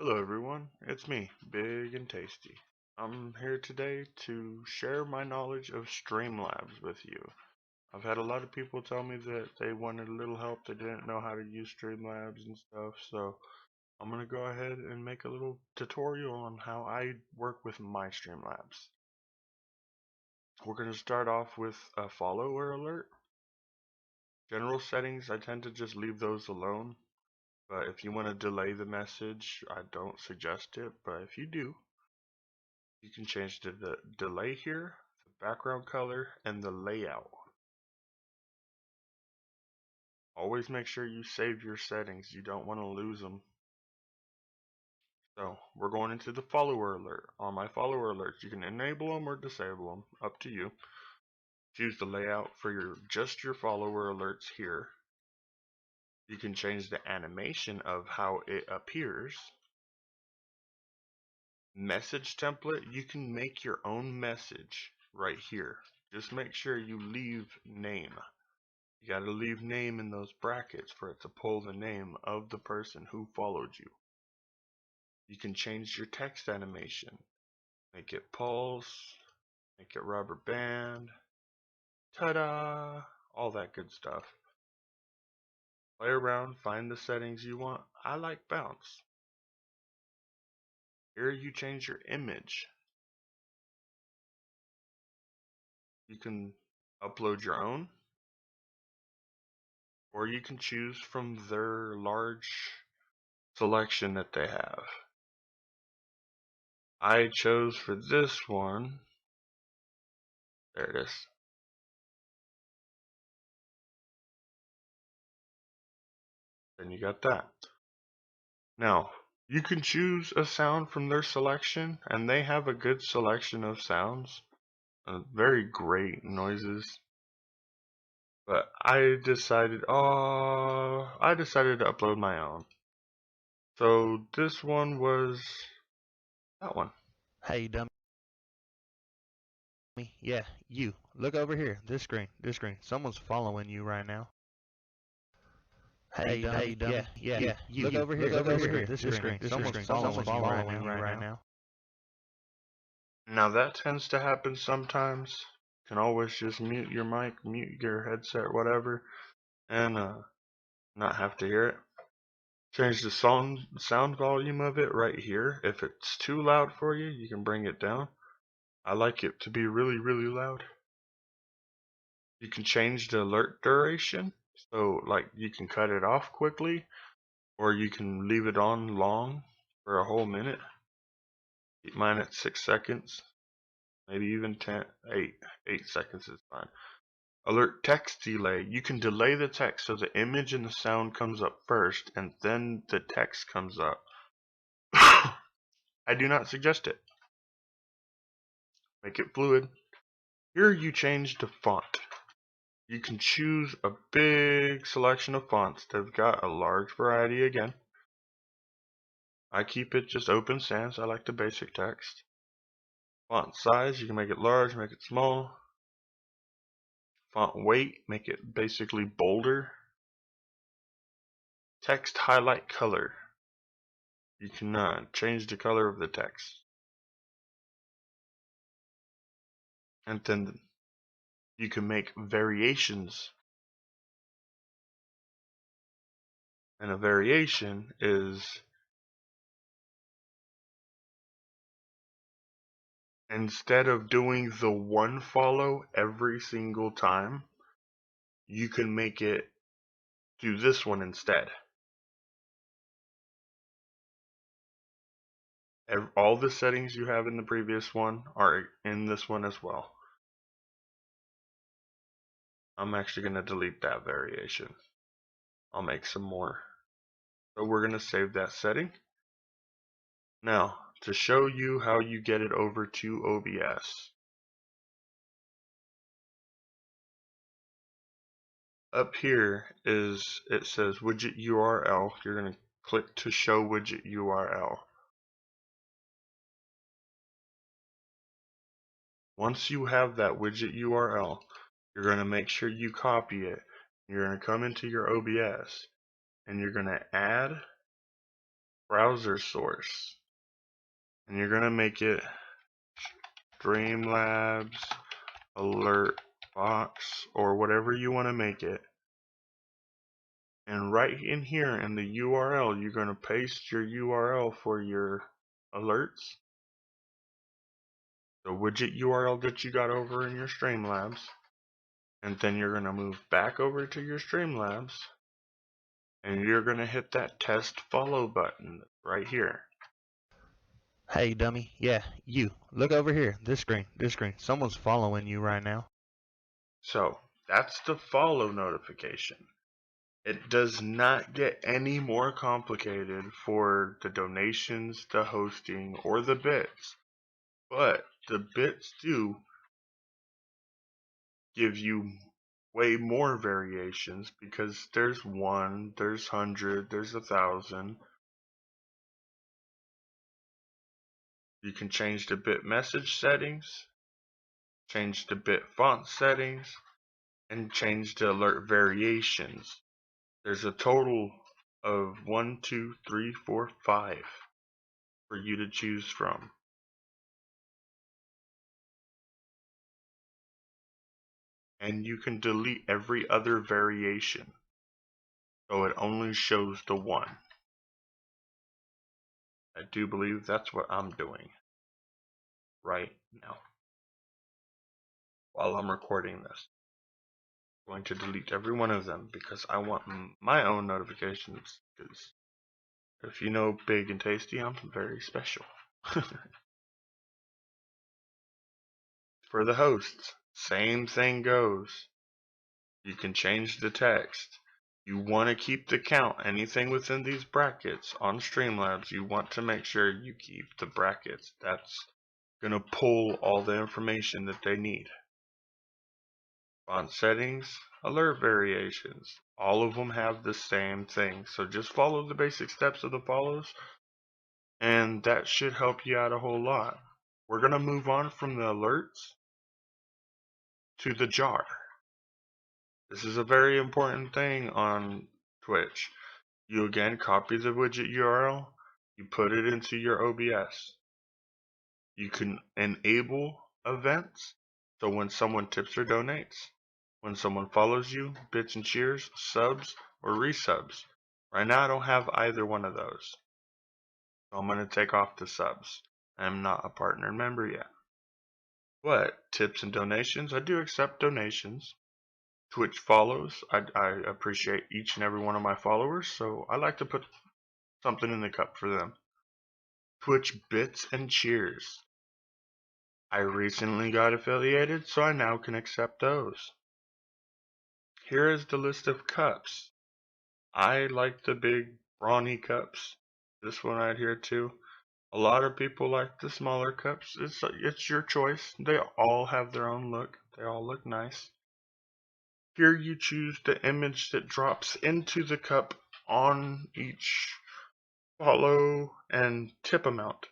Hello everyone, it's me, Big and Tasty. I'm here today to share my knowledge of Streamlabs with you. I've had a lot of people tell me that they wanted a little help, they didn't know how to use Streamlabs and stuff, so I'm going to go ahead and make a little tutorial on how I work with my Streamlabs. We're going to start off with a follower alert. General settings, I tend to just leave those alone. But if you want to delay the message, I don't suggest it, but if you do, you can change the delay here, the background color, and the layout. Always make sure you save your settings. You don't want to lose them. So we're going into the follower alert. On my follower alerts, you can enable them or disable them, up to you. Choose the layout for just your follower alerts here. You can change the animation of how it appears. Message template, you can make your own message right here. Just make sure you leave name. You gotta leave name in those brackets for it to pull the name of the person who followed you. You can change your text animation. Make it pulse, make it rubber band, ta-da, all that good stuff. Play around, find the settings you want. I like bounce. Here you change your image. You can upload your own, or you can choose from their large selection that they have. I chose for this one, there it is. Then you got that. Now, you can choose a sound from their selection, and they have a good selection of sounds, very great noises. But I decided to upload my own. So this one was that one. Hey, dummy. Yeah, you. Look over here. This screen. Someone's following you right now. Hey, dummy. Yeah, you. Look over here. This screen. Someone's following you right now. Now that tends to happen sometimes. You can always just mute your mic, mute your headset, whatever, and not have to hear it. Change the sound volume of it right here. If it's too loud for you, you can bring it down. I like it to be really, really loud. You can change the alert duration. So like you can cut it off quickly, or you can leave it on long for a whole minute. Keep mine at 6 seconds, maybe even 8 seconds is fine. Alert text delay. You can delay the text so the image and the sound comes up first and then the text comes up. I do not suggest it. Make it fluid. Here you change the font. You can choose a big selection of fonts. They've got a large variety again. I keep it just open sans. I like the basic text. Font size, you can make it large, make it small. Font weight, make it basically bolder. Text highlight color. You can change the color of the text. And then you can make variations. And a variation is instead of doing the one follow every single time, you can make it do this one instead. All the settings you have in the previous one are in this one as well. I'm actually going to delete that variation. I'll make some more. So we're going to save that setting. Now, to show you how you get it over to OBS. Up here it says widget URL. You're going to click to show widget URL. Once you have that widget URL, you're going to make sure you copy it. You're going to come into your OBS and you're going to add browser source, and you're gonna make it Streamlabs alert box or whatever you want to make it. And right in here in the URL, you're going to paste your URL for your alerts, the widget URL that you got over in your Streamlabs, and then you're going to move back over to your Streamlabs, and you're going to hit that test follow button right here. Hey, dummy. Yeah, you. Look over here. This screen. Someone's following you right now. So, that's the follow notification. It does not get any more complicated for the donations, the hosting, or the bits. But the bits do give you way more variations because there's 1, there's 100, there's 1,000. You can change the bit message settings, change the bit font settings, and change the alert variations. There's a total of 1, 2, 3, 4, 5 for you to choose from. And you can delete every other variation, so it only shows the one. I do believe that's what I'm doing right now while I'm recording this. I'm going to delete every one of them because I want my own notifications, because if you know Big and Tasty, I'm very special. For the hosts, same thing goes. You can change the text. You want to keep the count. Anything within these brackets on Streamlabs, you want to make sure you keep the brackets. That's going to pull all the information that they need. Font settings, alert variations. All of them have the same thing. So just follow the basic steps of the follows, and that should help you out a whole lot. We're going to move on from the alerts to the jar. This is a very important thing on Twitch. You again copy the widget URL, you put it into your OBS. You can enable events, so when someone tips or donates, when someone follows you, bits and cheers, subs, or resubs. Right now I don't have either one of those, so I'm going to take off the subs. I'm not a partner member yet. But tips and donations, I do accept donations. Twitch follows, I appreciate each and every one of my followers, so I like to put something in the cup for them. Twitch bits and cheers. I recently got affiliated, so I now can accept those. Here is the list of cups. I like the big brawny cups. This one right here too. A lot of people like the smaller cups. It's your choice. They all have their own look. They all look nice. Here you choose the image that drops into the cup on each follow and tip amount.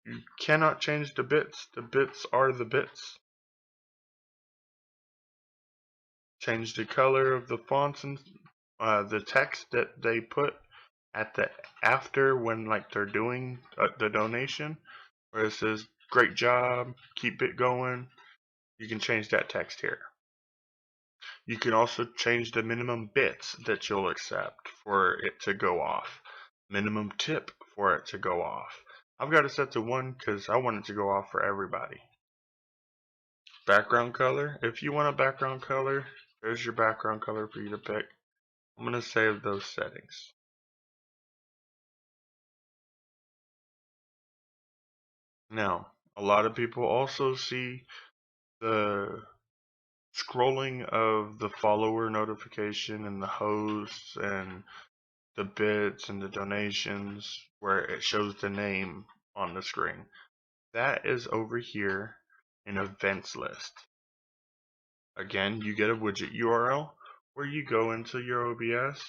You cannot change the bits. The bits are the bits. Change the color of the fonts and the text that they put at the after when like they're doing the donation, where it says "Great job, keep it going." You can change that text here. You can also change the minimum bits that you'll accept for it to go off. Minimum tip for it to go off. I've got it set to 1 because I want it to go off for everybody. Background color. If you want a background color, there's your background color for you to pick. I'm going to save those settings. Now, a lot of people also see the scrolling of the follower notification and the hosts and the bits and the donations where it shows the name on the screen. That is over here in events list. Again, you get a widget URL where you go into your OBS.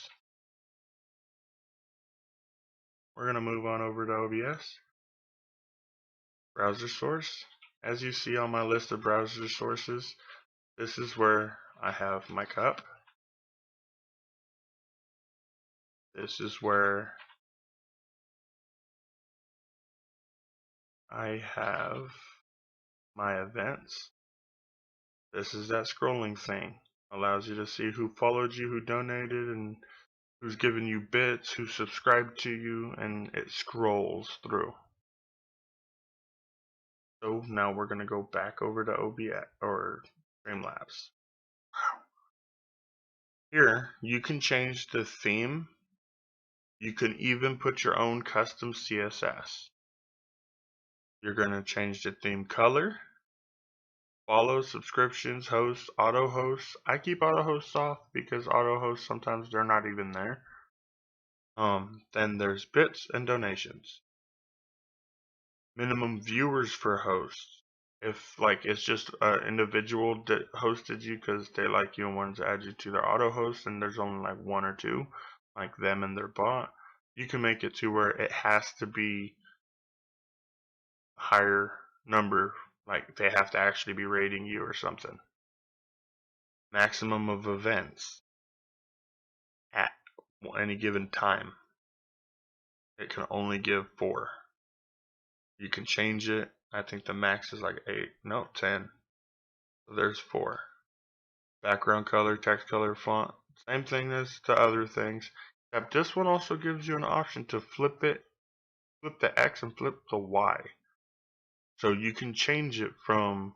We're going to move on over to OBS. Browser source. As you see on my list of browser sources, this is where I have my cup. This is where I have my events. This is that scrolling thing. Allows you to see who followed you, who donated, and who's given you bits, who subscribed to you, and it scrolls through. So now we're going to go back over to OBS or Streamlabs. Here, you can change the theme. You can even put your own custom CSS. You're going to change the theme color, follow, subscriptions, hosts, auto hosts. I keep auto hosts off because auto hosts sometimes they're not even there. Then there's bits and donations. Minimum viewers for hosts. If like it's just an individual that hosted you because they like you and wanted to add you to their auto host, and there's only like one or two, like them and their bot, you can make it to where it has to be higher number, like they have to actually be rating you or something. Maximum of events at any given time. It can only give 4. You can change it. I think the max is like 8. No, 10. So there's 4. Background color, text color, font. Same thing as the other things. Except this one also gives you an option to flip it, flip the X and flip the Y. So you can change it from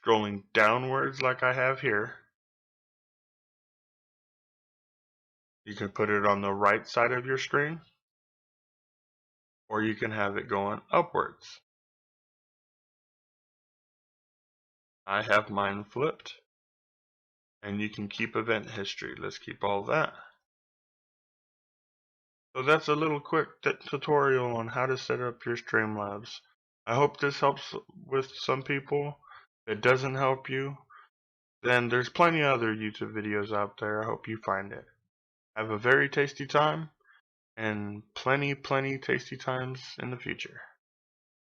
scrolling downwards like I have here. You can put it on the right side of your screen, or you can have it going upwards. I have mine flipped, and you can keep event history. Let's keep all that. So that's a little quick tutorial on how to set up your Streamlabs. I hope this helps with some people. If it doesn't help you, then there's plenty of other YouTube videos out there. I hope you find it. Have a very tasty time, and plenty tasty times in the future.